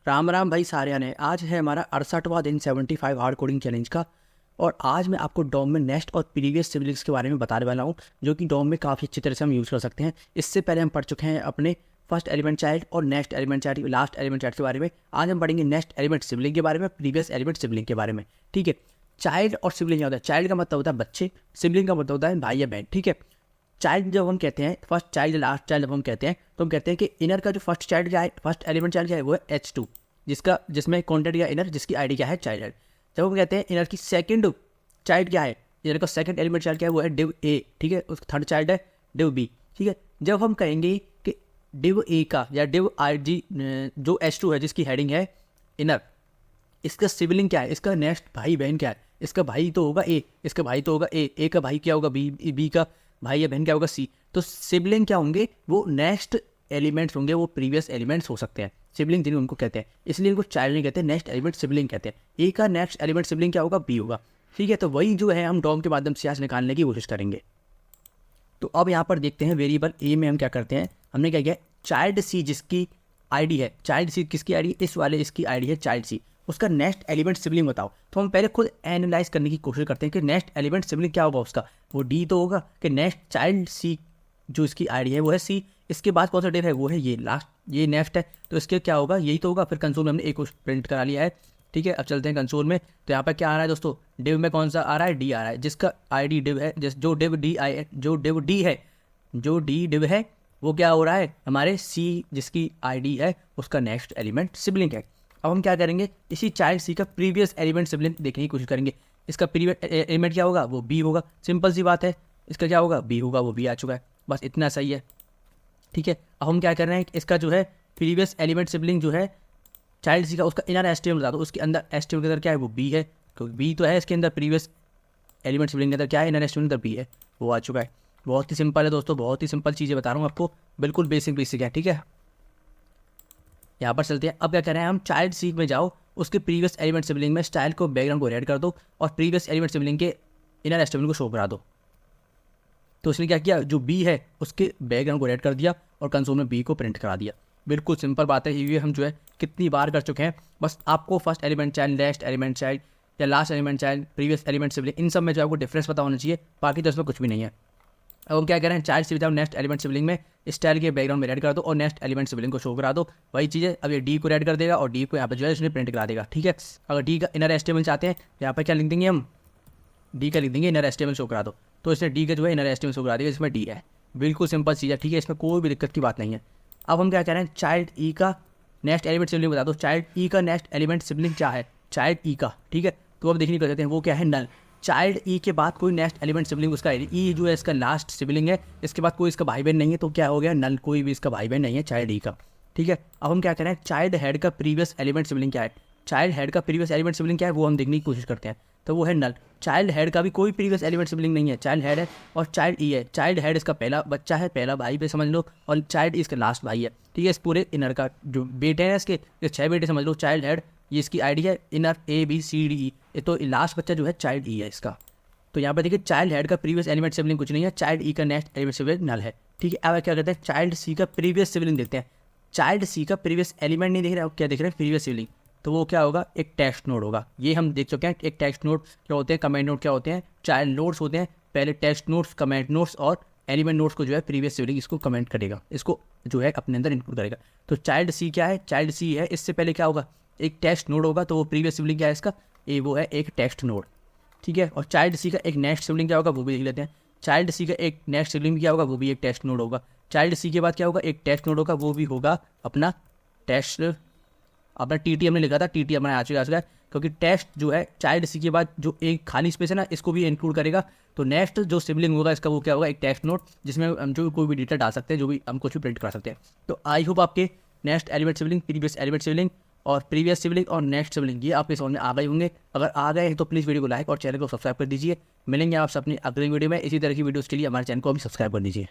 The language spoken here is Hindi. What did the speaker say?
राम राम भाई सारे ने। आज है हमारा 68वां दिन 75 हार्ड कोडिंग चैलेंज का। और आज मैं आपको डॉम में नेक्स्ट और प्रीवियस सिबलिंग्स के बारे में बताने वाला हूँ, जो कि डॉम में काफ़ी अच्छी तरह से हम यूज़ कर सकते हैं। इससे पहले हम पढ़ चुके हैं अपने फर्स्ट एलिमेंट चाइल्ड और next element child, last element child के बारे में। आज हम पढ़ेंगे नेक्स्ट एलिमेंट सिबलिंग के बारे में, प्रीवियस एलिमेंट सिबलिंग के बारे में। ठीक है, चाइल्ड और सिबलिंग क्या होता है? चाइल्ड का मतलब होता है बच्चे, सिबलिंग का मतलब होता है भाई या बहन। ठीक है, चाइल्ड जब हम कहते हैं, फर्स्ट चाइल्ड लास्ट चाइल्ड जब हम कहते हैं, तो हम कहते हैं कि इनर का जो फर्स्ट चाइल्ड क्या है, फर्स्ट एलिमेंट चाइल्ड क्या है, वो है H2, जिसमें कॉन्टेंट या इनर, जिसकी आईडी क्या है, चाइल्ड है। जब हम कहते हैं इनर की सेकंड चाइल्ड क्या है, इनर का सेकंड एलिमेंट चाइल्ड क्या है, वो है div A। ठीक है, उसका थर्ड चाइल्ड है div B। ठीक है, जब हम कहेंगे कि div A का या div IG जो H2 है, जिसकी हेडिंग है इनर, इसका सिबलिंग क्या है, इसका नेक्स्ट भाई बहन क्या है? इसका भाई तो होगा A, इसका भाई तो होगा A का भाई क्या होगा B, B का भाई या बहन क्या होगा C। तो सिबलिंग क्या होंगे? वो नेक्स्ट एलिमेंट्स होंगे, वो प्रीवियस एलिमेंट्स हो सकते हैं। सिबलिंग जिन्हें उनको कहते हैं, इसलिए इनको चाइल्ड नहीं कहते, नेक्स्ट एलिमेंट सिबलिंग कहते हैं। A का नेक्स्ट एलिमेंट सिबलिंग क्या होगा? B होगा। ठीक है, तो वही जो है हम डॉम के माध्यम से आज निकालने की कोशिश करेंगे। तो अब यहाँ पर देखते हैं वेरिएबल A में हम क्या करते हैं। हमने क्या किया, चाइल्ड C जिसकी आईडी है, चाइल्ड C किसकी आईडी है? इस वाले इसकी आईडी है चाइल्ड C, उसका नेक्स्ट एलिमेंट सिबलिंग बताओ। तो हम पहले खुद एनालाइज करने की कोशिश करते हैं कि नेक्स्ट एलिमेंट सिबलिंग क्या होगा उसका। वो D तो होगा कि नेक्स्ट चाइल्ड C जो इसकी आईडी है वो है C, इसके बाद कौन सा डिव है, वो है ये लास्ट, ये नेक्स्ट है, तो इसके क्या होगा, यही तो होगा। फिर कंसोल में हमने एक प्रिंट करा लिया है। ठीक है, अब चलते हैं कंसोल में। तो यहाँ पर क्या आ रहा है दोस्तों, डिव में कौन सा आ रहा है? D आ रहा है, जिसका आईडी डिव है, जो डिव D है, जो D डिव है, वो क्या हो रहा है, हमारे C जिसकी आईडी है उसका नेक्स्ट एलिमेंट सिबलिंग है। अब हम क्या करेंगे, इसी चाइल्ड C का प्रीवियस एलिमेंट सिबलिंग देखने की कोशिश करेंगे। इसका प्रीवियस एलिमेंट क्या होगा, वो B होगा। सिंपल सी बात है, इसका क्या होगा, B होगा, वो B आ चुका है, बस इतना सही है। ठीक है, अब हम क्या कर रहे हैं, इसका जो है प्रीवियस एलिमेंट सिबलिंग जो है चाइल्ड C का, उसका इनर एस्टिमेट बता दो। उसके अंदर एस्टिमेट के अंदर क्या है, वो B है, क्योंकि B तो है इसके अंदर। प्रीवियस एलिमेंट सिबलिंग के अंदर क्या है, इनर एस्टिमेट के अंदर B है, वो आ चुका है। बहुत ही सिंपल है दोस्तों, बहुत ही सिंपल चीज़ें बता रहा हूँ आपको, बिल्कुल बेसिक है। ठीक है, यहाँ पर चलते हैं। अब क्या करें हम, चाइल्ड C में जाओ, उसके प्रीवियस एलिमेंट सिबलिंग में स्टाइल को, बैकग्राउंड को रेड कर दो और प्रीवियस एलिमेंट सिबलिंग के इनर एस्टिमेट को शो करा दो। तो उसने क्या किया, जो B है उसके बैकग्राउंड को रेड कर दिया और कंसोल में B को प्रिंट करा दिया। बिल्कुल सिंपल बात है, ये हम जो है कितनी बार कर चुके हैं। बस आपको first element child, next element child या last element child, previous element sibling, इन सब में जो आपको डिफरेंस पता होना चाहिए, बाकी तो इसमें कुछ भी नहीं है। अब हम क्या करें, चाइल्ड से नेक्स्ट एलिमेंट सिबलिंग में स्टाइल के बैकग्राउंड में रेड कर दो और नेक्स्ट एलिमेंट सिबलिंग को शो करा दो। वही चीज़ है, अब ये D को रेड कर देगा और D को यहाँ पर जो है इसने प्रिंट करा देगा। ठीक है, अगर D का इनर एस्टिमेट चाहते हैं, यहाँ पर क्या लिख देंगे हम, D का लिख देंगे इनर एस्टिमेट शो करा दो, तो इसने D का जो है इनर एस्टिमेट शो करा देगा, इसमें D है। बिल्कुल सिंपल चीज़ है। ठीक है, इसमें कोई भी दिक्कत की बात नहीं है। अब हम क्या कह रहे हैं, चाइल्ड E का नेक्स्ट एलिमेंट सिबलिंग बता दो। चाइल्ड E का नेक्स्ट एलिमेंट सिबलिंग क्या है, चाइल्ड E का। ठीक है, तो अब देखने कर देते हैं, वो क्या है, नल। चाइल्ड E के बाद कोई नेक्स्ट एलिमेंट सिबलिंग, उसका E जो है इसका लास्ट सिबलिंग है, इसके बाद कोई इसका भाई बहन नहीं है, तो क्या हो गया, नल, कोई भी इसका भाई बहन नहीं है चाइल्ड E का। ठीक है, अब हम क्या करें, चाइल्ड हेड का प्रीवियस एलिमेंट सिबलिंग क्या है, चाइल्ड हेड का प्रीवियस एलिमेंट सिबलिंग क्या है, वो हम देखने की कोशिश करते हैं। तो वो है नल। चाइल्ड हेड का भी कोई प्रीवियस एलिमेंट सिबलिंग नहीं है, चाइल्ड हेड है और चाइल्ड E है। चाइल्ड हेड इसका पहला बच्चा है, पहला भाई पे समझ लो, और चाइल्ड इसका लास्ट भाई है। ठीक है, इस पूरे इनर का जो बेटे हैं इसके, ये 6 बेटे समझ लो। चाइल्ड हेड, ये इसकी आईडी है, इनर ABCDE, ये तो लास्ट बच्चा जो है चाइल्ड E है इसका। तो यहाँ पर देखिए, चाइल्ड हेड का प्रीवियस एलिमेंट सिबलिंग कुछ नहीं है, चाइल्ड E का नेक्स्ट एलिमेंट सिबलिंग नल है। ठीक है, अब क्या करते हैं, चाइल्ड C का प्रीवियस सिबलिंग देखते हैं। चाइल्ड C का प्रीवियस एलिमेंट नहीं देख रहे, क्या देख रहे हैं, प्रीवियस सिबलिंग, तो वो क्या होगा, एक टेक्स्ट नोड होगा। ये हम देख चुके हैं, एक टेक्स्ट नोड क्या होते हैं, कमेंट नोड क्या होते हैं, चाइल्ड नोड्स होते हैं। पहले टेक्स्ट नोड्स, कमेंट नोड्स और एलिमेंट नोड्स को जो है प्रीवियस सिबलिंग इसको कमेंट करेगा, इसको जो है अपने अंदर इंक्लूड करेगा। तो चाइल्ड C क्या है, चाइल्ड C है, इससे पहले क्या होगा, एक टेक्स्ट नोड होगा, तो वो प्रीवियस सिबलिंग क्या है इसका, वो है एक टेक्स्ट नोड। ठीक है, और चाइल्ड C का एक नेक्स्ट सिबलिंग क्या होगा, वो भी देख लेते हैं। चाइल्ड C का एक नेक्स्ट सिबलिंग क्या होगा, वो भी एक टेक्स्ट नोड होगा। चाइल्ड C के बाद क्या होगा, एक टेक्स्ट नोड होगा, वो भी होगा अपना टेक्स्ट, अपना TT हमने लिखा था, TT हमारा आ चुका है, क्योंकि टेक्स्ट जो है चाइल्ड C के बाद जो एक खाली स्पेस है ना, इसको भी इंक्लूड करेगा। तो नेक्स्ट जो सिबलिंग होगा इसका, वो क्या होगा, एक टेक्स्ट नोड, जिसमें हम जो कोई भी डेटा डाल सकते हैं, जो भी हम कुछ भी प्रिंट कर सकते हैं। तो आई होप आपके next element sibling, previous element sibling और प्रीवियस सिबलिंग और नेक्स्ट सिबलिंग ये आपके समझ में आ गए होंगे। अगर आ गए हैं तो प्लीज़ वीडियो को लाइक और चैनल को सब्सक्राइब कर दीजिए। मिलेंगे आपसे अपनी अगली वीडियो में। इसी तरह की वीडियोज़ के लिए हमारे चैनल को भी सब्सक्राइब कर दीजिए।